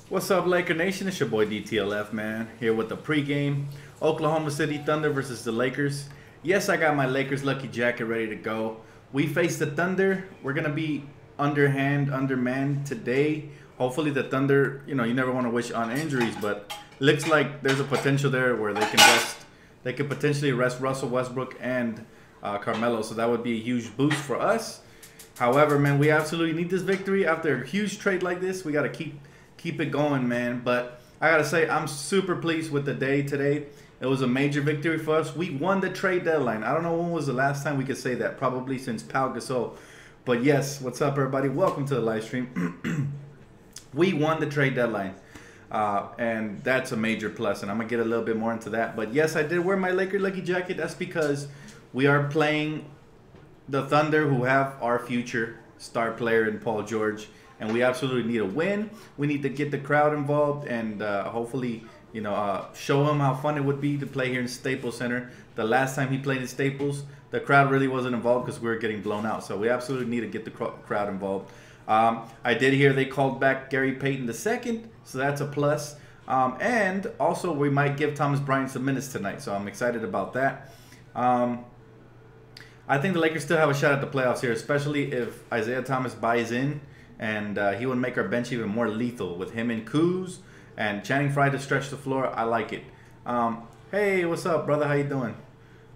What's up, Laker Nation? It's your boy DTLF, man. Here with the pregame. Oklahoma City Thunder versus the Lakers. Yes, I got my Lakers lucky jacket ready to go. We face the Thunder. We're going to be undermanned today. Hopefully the Thunder, you never want to wish on injuries, but looks like there's a potential there where they can rest. They could potentially rest Russell Westbrook and Carmelo, so that would be a huge boost for us. However, man, we absolutely need this victory. After a huge trade like this, we got to keep it going, man. But I gotta say, I'm super pleased with the day today. It was a major victory for us. We won the trade deadline. I don't know when was the last time we could say that. Probably since Pau Gasol. But yes, what's up, everybody? Welcome to the live stream. We won the trade deadline, and that's a major plus. And I'm gonna get a little bit more into that. But yes, I did wear my Laker lucky jacket. That's because we are playing the Thunder, who have our future star player in Paul George. And we absolutely need a win. We need to get the crowd involved and hopefully, show him how fun it would be to play here in Staples Center. The last time he played in Staples, the crowd really wasn't involved because we were getting blown out. So we absolutely need to get the crowd involved. I did hear they called back Gary Payton II, so that's a plus. And also, we might give Thomas Bryant some minutes tonight, so I'm excited about that. I think the Lakers still have a shot at the playoffs here, especially if Isaiah Thomas buys in. And he would make our bench even more lethal with him and Kuz and Channing Frye to stretch the floor. I like it. Hey, what's up, brother? How you doing?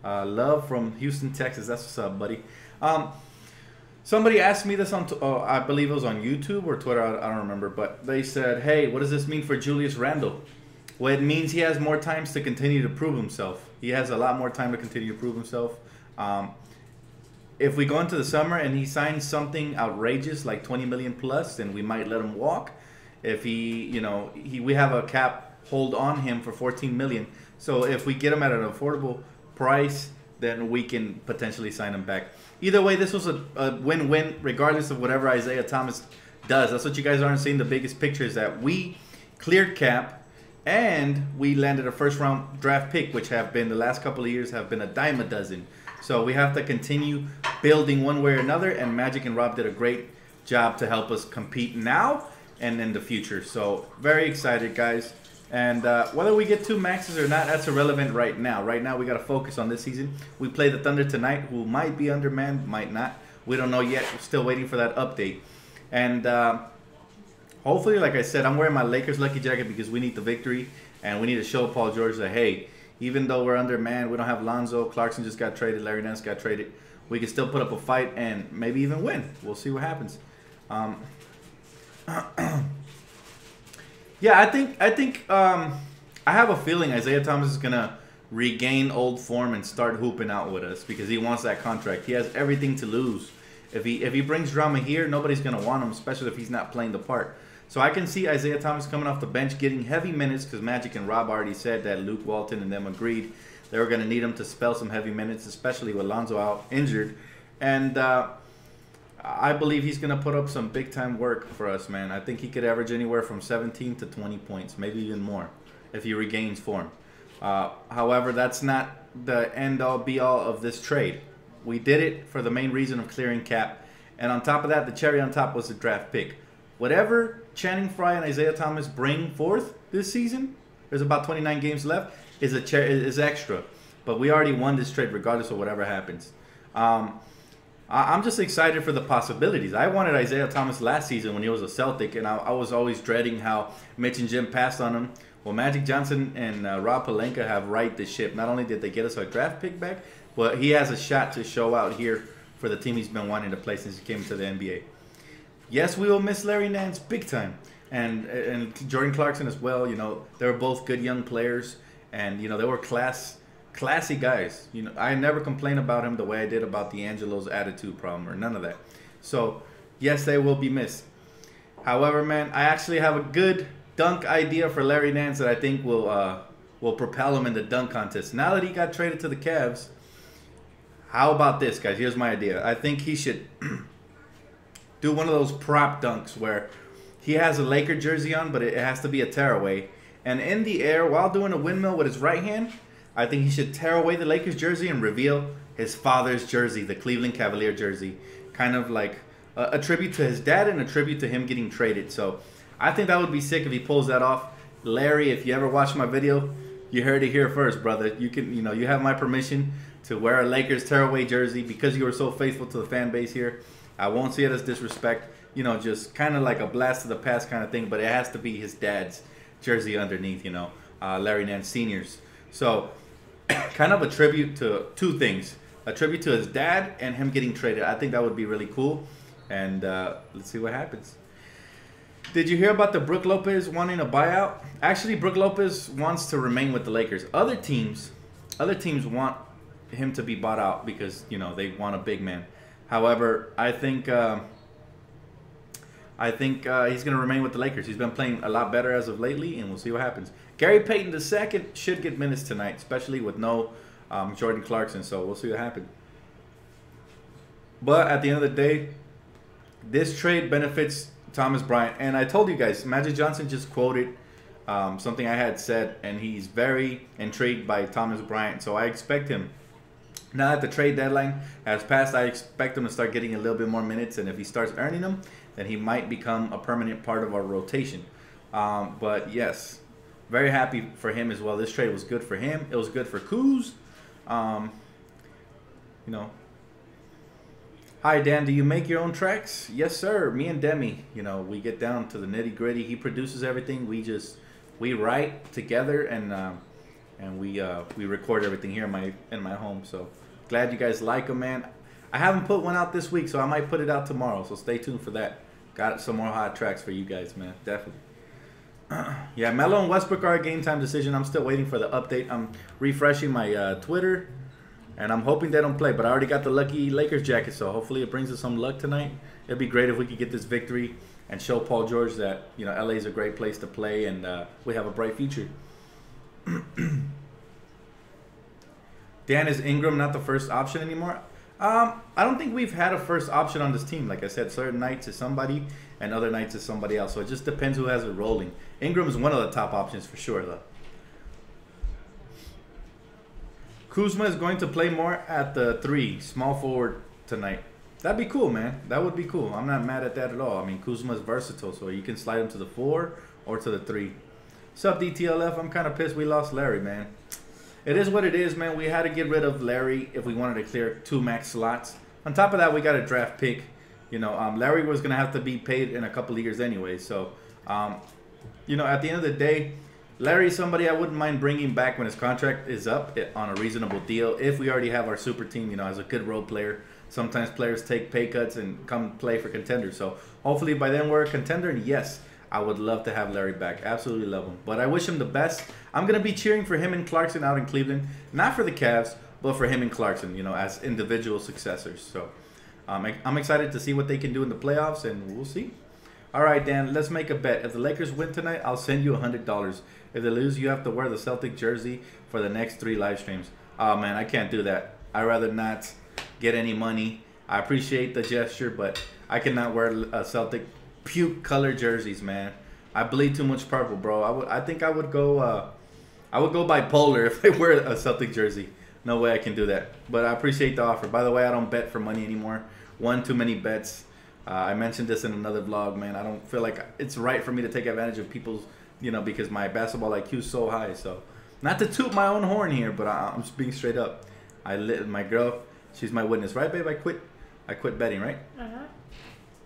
Love from Houston, Texas. That's what's up, buddy. Somebody asked me this on, I believe it was on YouTube or Twitter. I don't remember. But they said, hey, what does this mean for Julius Randle? Well, it means he has more times to continue to prove himself. He has a lot more time to continue to prove himself. If we go into the summer and he signs something outrageous like 20 million plus, then we might let him walk. If we have a cap hold on him for 14 million. So if we get him at an affordable price, then we can potentially sign him back. Either way, this was a win-win regardless of whatever Isaiah Thomas does. That's what you guys aren't seeing. The biggest picture is that we cleared cap and we landed a first-round draft pick, which have been the last couple of years have been a dime a dozen. So we have to continue building one way or another, and Magic and Rob did a great job to help us compete now and in the future. So very excited, guys. And whether we get two maxes or not, that's irrelevant right now. Right now, we got to focus on this season. We play the Thunder tonight, who might be undermanned, might not. We don't know yet. We're still waiting for that update. And hopefully, like I said, I'm wearing my Lakers lucky jacket because we need the victory, and we need to show Paul George that, hey, even though we're undermanned, we don't have Lonzo. Clarkson just got traded. Larry Nance got traded. We can still put up a fight and maybe even win. We'll see what happens. Yeah, I have a feeling Isaiah Thomas is gonna regain old form and start hooping out with us because he wants that contract. He has everything to lose. If he brings drama here, nobody's gonna want him, especially if he's not playing the part. So I can see Isaiah Thomas coming off the bench, getting heavy minutes because Magic and Rob already said that Luke Walton and them agreed they were going to need him to spell some heavy minutes, especially with Lonzo out injured. And I believe he's going to put up some big-time work for us, man. I think he could average anywhere from 17 to 20 points, maybe even more, if he regains form. However, that's not the end-all, be-all of this trade. We did it for the main reason of clearing cap. And on top of that, the cherry on top was the draft pick. Whatever Channing Frye and Isaiah Thomas bring forth this season, there's about 29 games left, is extra. But we already won this trade regardless of whatever happens. I'm just excited for the possibilities. I wanted Isaiah Thomas last season when he was a Celtic, and I was always dreading how Mitch and Jim passed on him. Well, Magic Johnson and Rob Pelinka have righted the ship. Not only did they get us our draft pick back, but he has a shot to show out here for the team he's been wanting to play since he came to the NBA. Yes, we will miss Larry Nance big time, and Jordan Clarkson as well. They were both good young players, and they were classy guys. I never complain about him the way I did about D'Angelo's attitude problem or none of that. So yes, they will be missed. However, man, I actually have a good dunk idea for Larry Nance that I think will propel him in the dunk contest. Now that he got traded to the Cavs, how about this, guys? Here's my idea. I think he should do one of those prop dunks where he has a Laker jersey on, but it has to be a tearaway. And in the air, while doing a windmill with his right hand, I think he should tear away the Lakers jersey and reveal his father's jersey, the Cleveland Cavalier jersey. Kind of like a tribute to his dad and a tribute to him getting traded. So I think that would be sick if he pulls that off. Larry, if you ever watch my video, you heard it here first, brother. You can, you have my permission to wear a Lakers tearaway jersey because you were so faithful to the fan base here. I won't see it as disrespect. Just kind of like a blast to the past kind of thing, but it has to be his dad's jersey underneath, Larry Nance Sr.'s. So, kind of a tribute to two things. A tribute to his dad and him getting traded. I think that would be really cool. And let's see what happens. Did you hear about the Brook Lopez wanting a buyout? Actually, Brook Lopez wants to remain with the Lakers. Other teams want him to be bought out because, they want a big man. However, I think he's going to remain with the Lakers. He's been playing a lot better as of lately, and we'll see what happens. Gary Payton II should get minutes tonight, especially with no Jordan Clarkson, so we'll see what happens. But at the end of the day, this trade benefits Thomas Bryant. And I told you guys, Magic Johnson just quoted something I had said, and he's very intrigued by Thomas Bryant. So I expect him, now that the trade deadline has passed, I expect him to start getting a little bit more minutes. And if he starts earning them, then he might become a permanent part of our rotation. But yes, very happy for him as well. This trade was good for him. It was good for Kuz. Hi, Dan. Do you make your own tracks? Yes, sir. Me and Demi, we get down to the nitty gritty. He produces everything. We write together and we record everything here in my home. So glad you guys like them, man. I haven't put one out this week, so I might put it out tomorrow. So stay tuned for that. Got some more hot tracks for you guys, man. Definitely. Yeah, Melo and Westbrook are a game time decision. I'm still waiting for the update. I'm refreshing my Twitter, and I'm hoping they don't play. But I already got the lucky Lakers jacket, so hopefully it brings us some luck tonight. It'd be great if we could get this victory and show Paul George that LA is a great place to play, and we have a bright future. Dan, is Ingram not the first option anymore? I don't think we've had a first option on this team. Like I said, certain nights is somebody and other nights is somebody else. So it just depends who has it rolling. Ingram is one of the top options for sure, though. Kuzma is going to play more at the 3, small forward tonight. That'd be cool, man. That would be cool. I'm not mad at that at all. I mean, Kuzma is versatile, so you can slide him to the 4 or to the 3. What's up, DTLF? I'm kind of pissed we lost Larry, man. It is what it is, man. We had to get rid of Larry if we wanted to clear 2 max slots. On top of that, we got a draft pick. Larry was going to have to be paid in a couple of years anyway. So, at the end of the day, Larry's somebody I wouldn't mind bringing back when his contract is up on a reasonable deal. If we already have our super team, as a good role player. Sometimes players take pay cuts and come play for contenders. So, hopefully by then we're a contender. And yes, I would love to have Larry back. Absolutely love him. But I wish him the best. I'm going to be cheering for him and Clarkson out in Cleveland. Not for the Cavs, but for him and Clarkson, as individual successors. So I'm excited to see what they can do in the playoffs, and we'll see. All right, Dan, let's make a bet. If the Lakers win tonight, I'll send you $100. If they lose, you have to wear the Celtic jersey for the next 3 live streams. Oh, man, I can't do that. I'd rather not get any money. I appreciate the gesture, but I cannot wear a Celtic puke color jerseys, man. I bleed too much purple, bro. I think I would go bipolar if I wear a Celtic jersey. No way I can do that. But I appreciate the offer. By the way, I don't bet for money anymore. One too many bets. I mentioned this in another vlog, man. I don't feel like it's right for me to take advantage of people's, because my basketball IQ is so high. So, not to toot my own horn here, but I'm just being straight up. My girl, she's my witness, right, babe? I quit betting, right?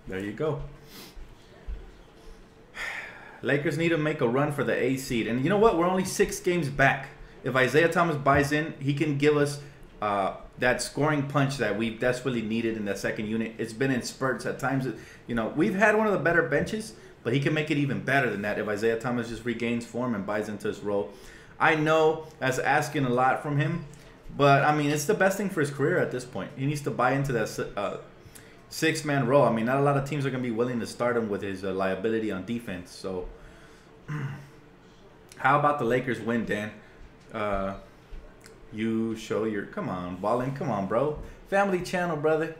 There you go. Lakers need to make a run for the A seed. And you know what? We're only 6 games back. If Isaiah Thomas buys in, he can give us that scoring punch that we've desperately needed in that second unit. It's been in spurts at times. We've had one of the better benches, but he can make it even better than that if Isaiah Thomas just regains form and buys into his role. I know that's asking a lot from him, but, I mean, it's the best thing for his career at this point. He needs to buy into that 6-man role. I mean, not a lot of teams are going to be willing to start him with his liability on defense. So, how about the Lakers win, Dan? You show your... Come on, Ballin. Come on, bro. Family channel, brother.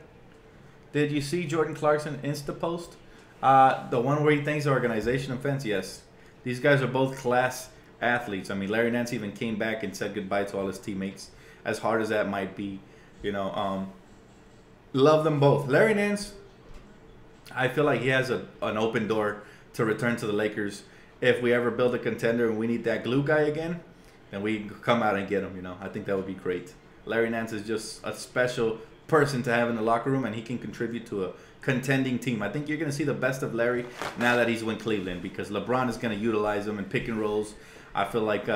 Did you see Jordan Clarkson Insta post? The one where he thanks the organization and fans? Yes. These guys are both class athletes. I mean, Larry Nance even came back and said goodbye to all his teammates. As hard as that might be, love them both. Larry Nance, I feel like he has an open door to return to the Lakers. If we ever build a contender and we need that glue guy again, then we come out and get him. You know, I think that would be great. Larry Nance is just a special person to have in the locker room, and he can contribute to a contending team. I think you're going to see the best of Larry now that he's with Cleveland, because LeBron is going to utilize him in pick and rolls. I feel like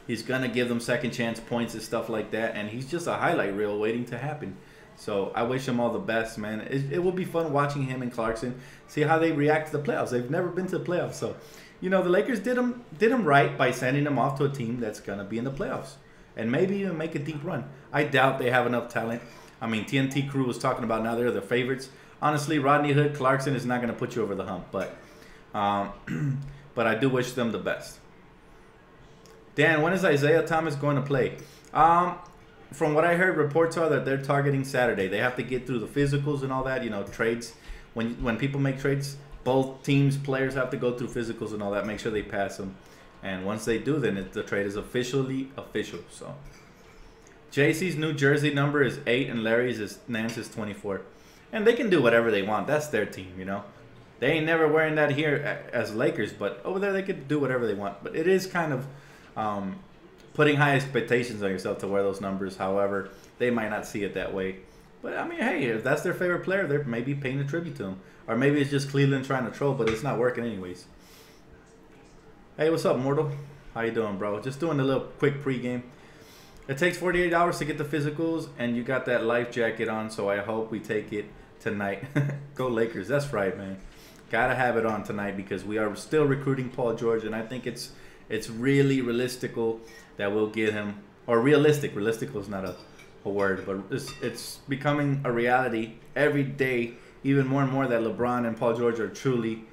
he's going to give them second chance points and stuff like that, and he's just a highlight reel waiting to happen. So I wish him all the best, man. It will be fun watching him and Clarkson, see how they react to the playoffs. They've never been to the playoffs, so you know the Lakers did him right by sending them off to a team that's going to be in the playoffs and maybe even make a deep run. I doubt they have enough talent. I mean, TNT Crew was talking about now they're the favorites. Honestly, Rodney Hood, Clarkson is not going to put you over the hump, but I do wish them the best. Dan, when is Isaiah Thomas going to play? From what I heard, reports are that they're targeting Saturday. They have to get through the physicals and all that, you know, trades. When people make trades, both teams, players have to go through physicals and all that, make sure they pass them. And once they do, then the trade is officially official. So, JC's New Jersey number is 8 and Nance is 24. And they can do whatever they want. That's their team, you know. They ain't never wearing that here as Lakers, but over there they could do whatever they want. But it is kind of putting high expectations on yourself to wear those numbers. However, they might not see it that way. But, I mean, hey, if that's their favorite player, they're maybe paying a tribute to him. Or maybe it's just Cleveland trying to troll, but it's not working anyways. Hey, what's up, Mortal? How you doing, bro? Just doing a little quick pregame. It takes 48 hours to get the physicals, and you got that life jacket on, so I hope we take it tonight. Go Lakers. That's right, man. Got to have it on tonight because we are still recruiting Paul George, and I think it's really realistical that we'll get him. Or realistic. Realistical is not a word, but it's becoming a reality every day, even more and more, that LeBron and Paul George are truly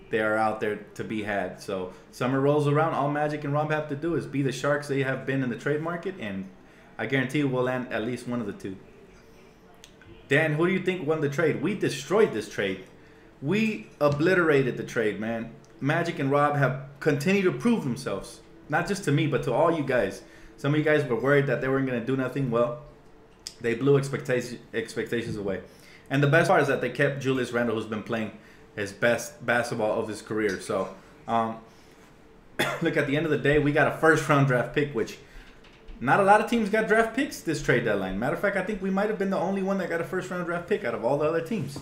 they are out there to be had. So summer rolls around, all Magic and Rob have to do is be the sharks they have been in the trade market, and I guarantee we'll land at least one of the two. Dan, who do you think won the trade? We destroyed this trade. We obliterated the trade, man. Magic and Rob have continued to prove themselves. Not just to me, but to all you guys. Some of you guys were worried that they weren't going to do nothing. Well, they blew expectations away. And the best part is that they kept Julius Randle, who's been playing his best basketball of his career. So, look, at the end of the day, we got a first-round draft pick, which not a lot of teams got draft picks this trade deadline. Matter of fact, I think we might have been the only one that got a first-round draft pick out of all the other teams.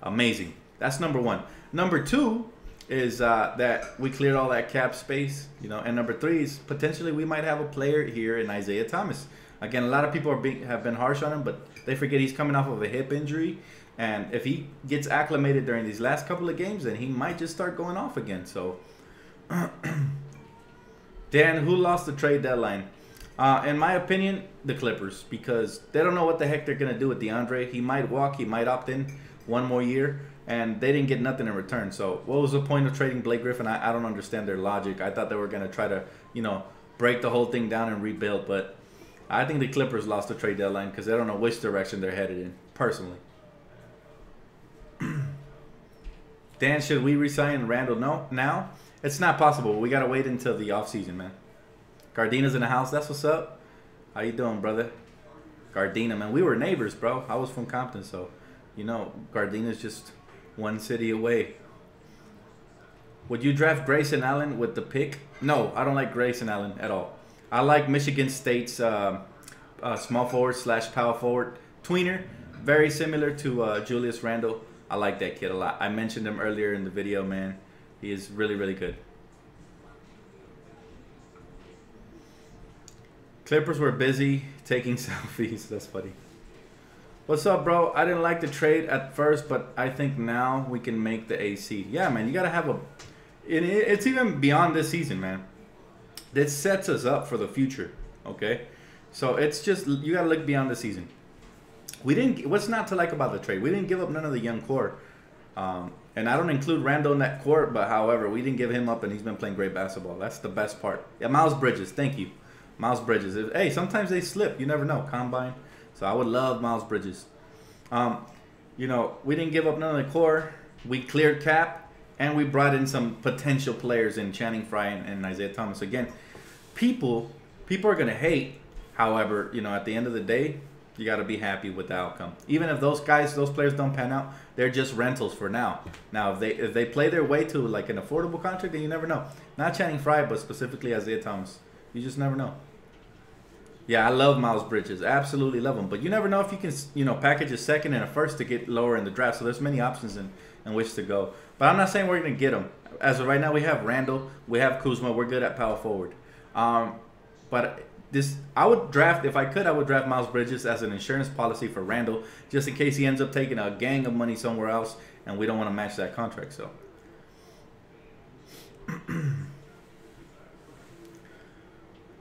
Amazing. That's number one. Number two is that we cleared all that cap space, you know. And number three is potentially we might have a player here in Isaiah Thomas. Again, a lot of people have been harsh on him, but they forget he's coming off of a hip injury. And if he gets acclimated during these last couple of games, then he might just start going off again. So, Dan, who lost the trade deadline? In my opinion, the Clippers, because they don't know what the heck they're going to do with DeAndre. He might walk, he might opt in one more year, and they didn't get nothing in return. So what was the point of trading Blake Griffin? I don't understand their logic. I thought they were going to try to, you know, break the whole thing down and rebuild. But I think the Clippers lost the trade deadline because they don't know which direction they're headed in, personally. Dan, should we resign Randall? No, now? It's not possible. We got to wait until the offseason, man. Gardina's in the house. That's what's up. How you doing, brother? Gardena, man. We were neighbors, bro. I was from Compton, so, you know, Gardina's just one city away. Would you draft Grayson Allen with the pick? No, I don't like Grayson Allen at all. I like Michigan State's small forward / power forward tweener. Very similar to Julius Randle. I like that kid a lot. I mentioned him earlier in the video, man. He is really, really good. Clippers were busy taking selfies. That's funny. What's up, bro? I didn't like the trade at first, but I think now we can make the AC. Yeah, man, you got to have a... It's even beyond this season, man. This sets us up for the future, okay? So it's just... You got to look beyond the season. We didn't. What's not to like about the trade? We didn't give up none of the young core, and I don't include Randall in that core. But however, we didn't give him up, and he's been playing great basketball. That's the best part. Yeah, Miles Bridges. Thank you, Miles Bridges. Hey, sometimes they slip. You never know. Combine. So I would love Miles Bridges. You know, we didn't give up none of the core. We cleared cap, and we brought in some potential players in Channing Frye and Isaiah Thomas. Again, people are gonna hate. However, you know, at the end of the day, You got to be happy with the outcome. Even if those players don't pan out, they're just rentals for now. Now, if they play their way to like an affordable contract, then you never know. Not Channing Frye, but specifically Isaiah Thomas. You just never know. Yeah, I love Miles Bridges. Absolutely love him. But you never know if you can, package a second and a first to get lower in the draft. So there's many options in which to go. But I'm not saying we're going to get him. As of right now, we have Randall. We have Kuzma. We're good at power forward. But I would draft, if I could, I would draft Miles Bridges as an insurance policy for Randall, just in case he ends up taking a gang of money somewhere else, and we don't want to match that contract. So,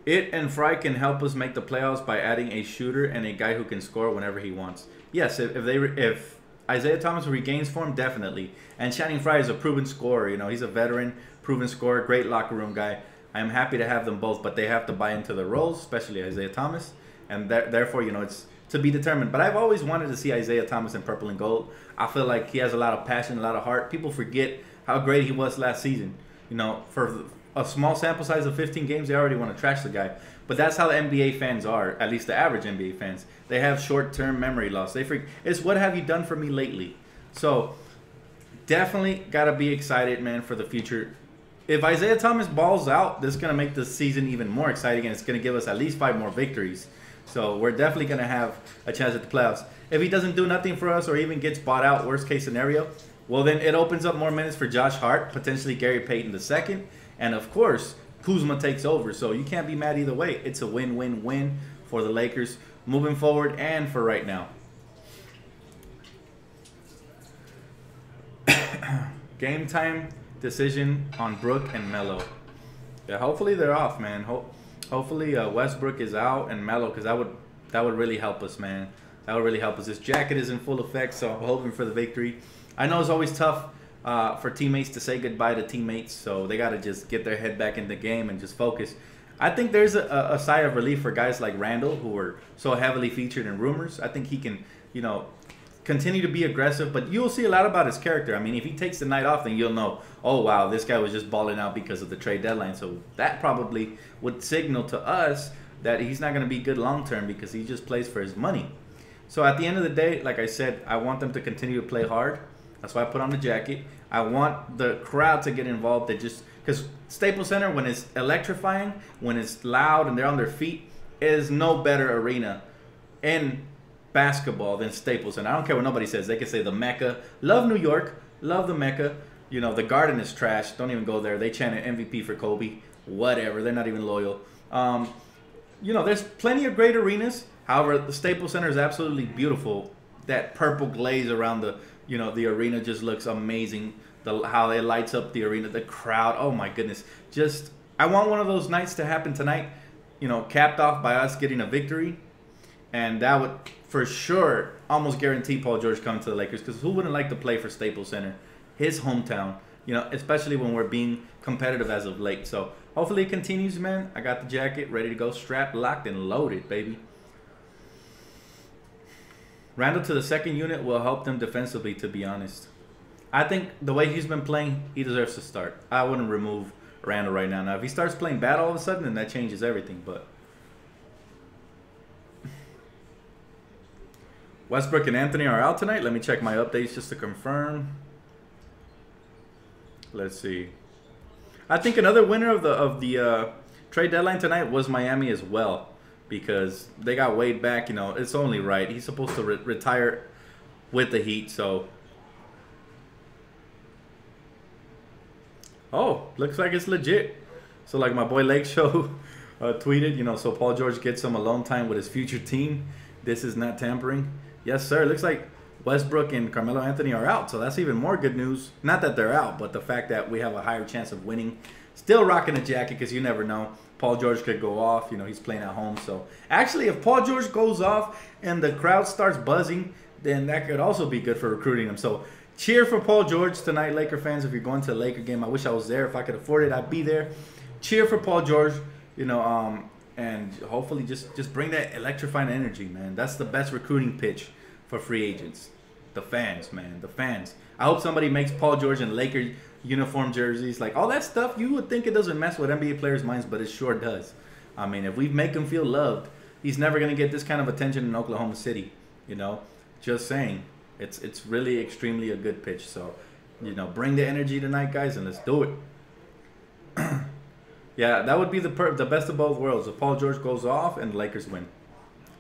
it and Fry can help us make the playoffs by adding a shooter and a guy who can score whenever he wants. Yes, if Isaiah Thomas regains form, definitely. And Channing Frye is a proven scorer. He's a veteran, proven scorer, great locker room guy. I am happy to have them both, but they have to buy into the roles, especially Isaiah Thomas, and therefore, it's to be determined. But I've always wanted to see Isaiah Thomas in purple and gold. I feel like he has a lot of passion, a lot of heart. People forget how great he was last season. For a small sample size of 15 games, they already want to trash the guy. But that's how the NBA fans are, at least the average NBA fans. They have short-term memory loss. It's what have you done for me lately? So definitely got to be excited, man, for the future. If Isaiah Thomas balls out, this is going to make the season even more exciting, and it's going to give us at least 5 more victories. So we're definitely going to have a chance at the playoffs. If he doesn't do nothing for us or even gets bought out, worst case scenario, well, then it opens up more minutes for Josh Hart, potentially Gary Payton II, and of course, Kuzma takes over. So you can't be mad either way. It's a win-win-win for the Lakers moving forward and for right now. Game time decision on Brook and Melo. Yeah, hopefully they're off, man. Hopefully Westbrook is out and Melo, because that would really help us, man. That would really help us. This jacket is in full effect, so I'm hoping for the victory. I know it's always tough for teammates to say goodbye to teammates, so they got to just get their head back in the game and just focus. I think there's a sigh of relief for guys like Randall, who were so heavily featured in rumors. I think he can, continue to be aggressive, but you'll see a lot about his character. I mean, if he takes the night off, then you'll know, oh, wow, this guy was just balling out because of the trade deadline. So that probably would signal to us that he's not going to be good long-term because he just plays for his money. So at the end of the day, like I said, I want them to continue to play hard. That's why I put on the jacket. I want the crowd to get involved. Because Staples Center, when it's electrifying, when it's loud and they're on their feet, is no better arena in basketball than Staples Center. I don't care what nobody says. They can say the Mecca. Love New York. Love the Mecca. The Garden is trash. Don't even go there. They chanted MVP for Kobe. Whatever. They're not even loyal. There's plenty of great arenas. However, the Staples Center is absolutely beautiful. That purple glaze around the arena just looks amazing. How it lights up the arena, the crowd. Oh my goodness. I want one of those nights to happen tonight, capped off by us getting a victory. And that would, for sure, almost guarantee Paul George coming to the Lakers, because who wouldn't like to play for Staples Center, his hometown, especially when we're being competitive as of late. So hopefully it continues, man. I got the jacket ready to go, strapped, locked, and loaded, baby. Randall to the second unit will help them defensively, to be honest. I think the way he's been playing, he deserves to start. I wouldn't remove Randall right now. Now, if he starts playing bad all of a sudden, then that changes everything, but Westbrook and Anthony are out tonight. Let me check my updates just to confirm. Let's see. I think another winner of the trade deadline tonight was Miami as well, because they got Wade back. It's only right. He's supposed to retire with the Heat. So, oh, looks like it's legit. So, like my boy Lake Show tweeted, so Paul George gets some alone time with his future team. This is not tampering. Yes, sir. Looks like Westbrook and Carmelo Anthony are out, so that's even more good news. Not that they're out, but the fact that we have a higher chance of winning. Still rocking a jacket, because you never know. Paul George could go off. He's playing at home. So, actually, if Paul George goes off and the crowd starts buzzing, then that could also be good for recruiting him. So, cheer for Paul George tonight, Laker fans. If you're going to a Laker game, I wish I was there. If I could afford it, I'd be there. Cheer for Paul George, and hopefully just bring that electrifying energy, man. That's the best recruiting pitch for free agents. The fans, man. The fans. I hope somebody makes Paul George and Laker uniform jerseys. Like, all that stuff, you would think it doesn't mess with NBA players' minds, but it sure does. I mean, if we make them feel loved, he's never going to get this kind of attention in Oklahoma City. You know, just saying. It's really extremely a good pitch. So, you know, bring the energy tonight, guys, and let's do it. Yeah, that would be the best of both worlds. If Paul George goes off and the Lakers win.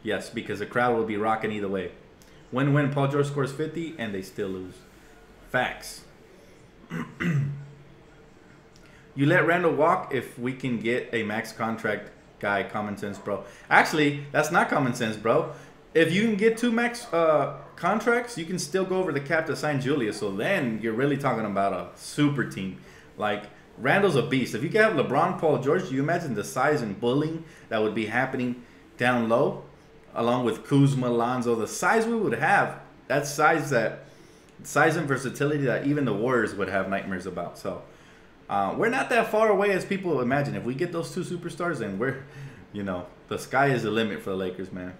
Yes, because the crowd will be rocking either way. Win-win, Paul George scores 50 and they still lose. Facts. You let Randall walk if we can get a max contract guy. Common sense, bro. Actually, that's not common sense, bro. If you can get 2 max contracts, you can still go over the cap to sign Julius. So then you're really talking about a super team. Like, Randall's a beast. If you can have LeBron, Paul George, do you imagine the size and bullying that would be happening down low? Along with Kuzma, Lonzo, the size we would have, that size and versatility that even the Warriors would have nightmares about. So we're not that far away as people imagine. If we get those 2 superstars, then we're, you know, the sky is the limit for the Lakers, man.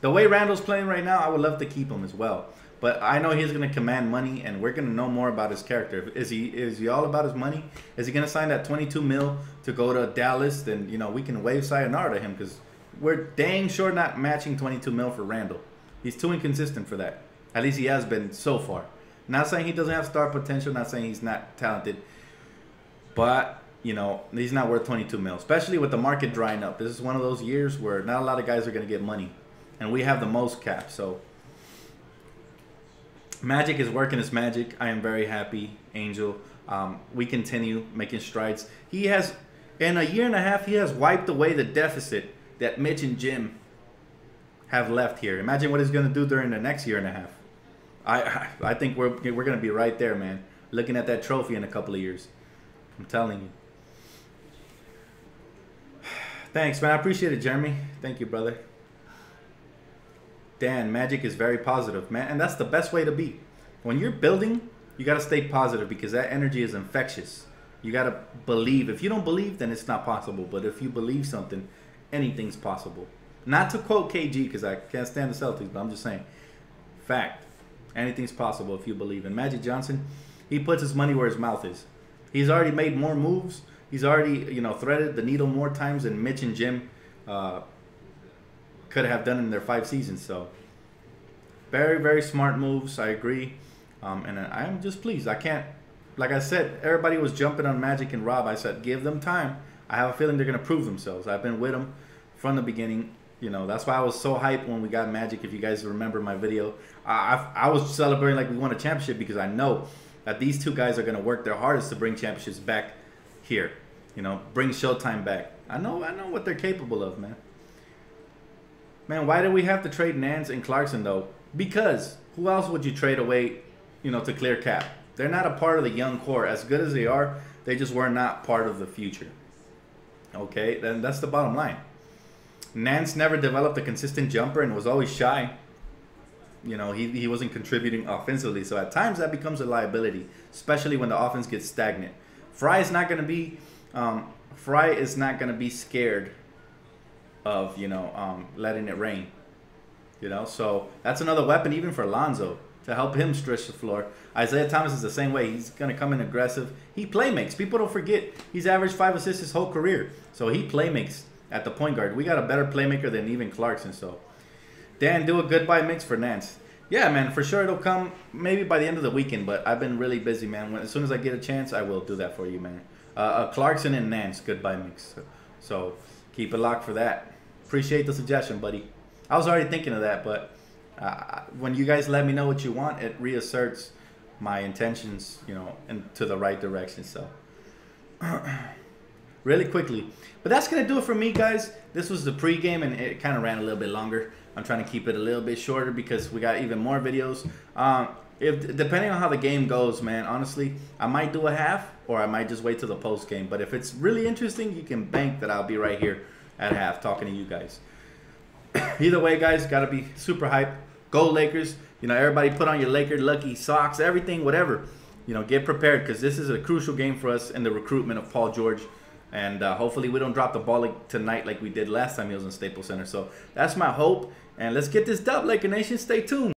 The way Randall's playing right now, I would love to keep him as well. But I know he's going to command money, and we're going to know more about his character. Is he all about his money? Is he going to sign that 22 mil to go to Dallas? Then, you know, we can wave sayonara to him because we're dang sure not matching 22 mil for Randall. He's too inconsistent for that. At least he has been so far. Not saying he doesn't have star potential. Not saying he's not talented. But, you know, he's not worth 22 mil. Especially with the market drying up. This is one of those years where not a lot of guys are going to get money. And we have the most cap. So Magic is working his magic. I am very happy, Angel. We continue making strides. He has, in a year and a half, he has wiped away the deficit that Mitch and Jim have left here. Imagine what he's going to do during the next year and a half. I think we're going to be right there, man. Looking at that trophy in a couple of years. I'm telling you. Thanks, man. I appreciate it, Jeremy. Thank you, brother. Dan, Magic is very positive, man. And that's the best way to be. When you're building, you got to stay positive because that energy is infectious. You got to believe. If you don't believe, then it's not possible. But if you believe something, anything's possible. Not to quote KG because I can't stand the Celtics, but I'm just saying. Fact. Anything's possible if you believe. And Magic Johnson, he puts his money where his mouth is. He's already made more moves. He's already, you know, threaded the needle more times than Mitch and Jim could have done in their 5 seasons. So very, very smart moves. I agree. And I'm just pleased. I can't, like I said, everybody was jumping on Magic and Rob. I said, give them time. I have a feeling they're going to prove themselves. I've been with them from the beginning. You know, that's why I was so hyped when we got Magic. If you guys remember my video, I was celebrating like we won a championship because I know that these 2 guys are going to work their hardest to bring championships back here. You know, bring Showtime back. I know what they're capable of, man. Man, why did we have to trade Nance and Clarkson, though? Because who else would you trade away, you know, to clear cap? They're not a part of the young core. As good as they are, they just were not part of the future. Okay, then that's the bottom line. Nance never developed a consistent jumper and was always shy. You know, he wasn't contributing offensively. So at times that becomes a liability, especially when the offense gets stagnant. Fry is not going to be scared of, you know, letting it rain. You know, so that's another weapon even for Lonzo to help him stretch the floor. Isaiah Thomas is the same way. He's going to come in aggressive. He playmakes. People don't forget he's averaged 5 assists his whole career. So he playmakes at the point guard. We got a better playmaker than even Clarkson. So Dan, do a goodbye mix for Nance. Yeah, man, for sure it'll come maybe by the end of the weekend. But I've been really busy, man. As soon as I get a chance, I will do that for you, man. Clarkson and Nance goodbye mix. So keep it locked for that. Appreciate the suggestion, buddy. I was already thinking of that, but when you guys let me know what you want, it reasserts my intentions, you know, into the right direction. So really quickly. But that's going to do it for me, guys. This was the pregame, and it kind of ran a little bit longer. I'm trying to keep it a little bit shorter because we got even more videos. Depending on how the game goes, man, honestly, I might do a half or I might just wait till the post game. But if it's really interesting, you can bank that I'll be right here at half talking to you guys. Either way, guys, got to be super hype. Go Lakers. You know, everybody put on your Laker lucky socks, everything, whatever. You know, get prepared because this is a crucial game for us in the recruitment of Paul George. And hopefully we don't drop the ball tonight like we did last time he was in Staples Center. So that's my hope. And let's get this dub, Laker Nation. Stay tuned.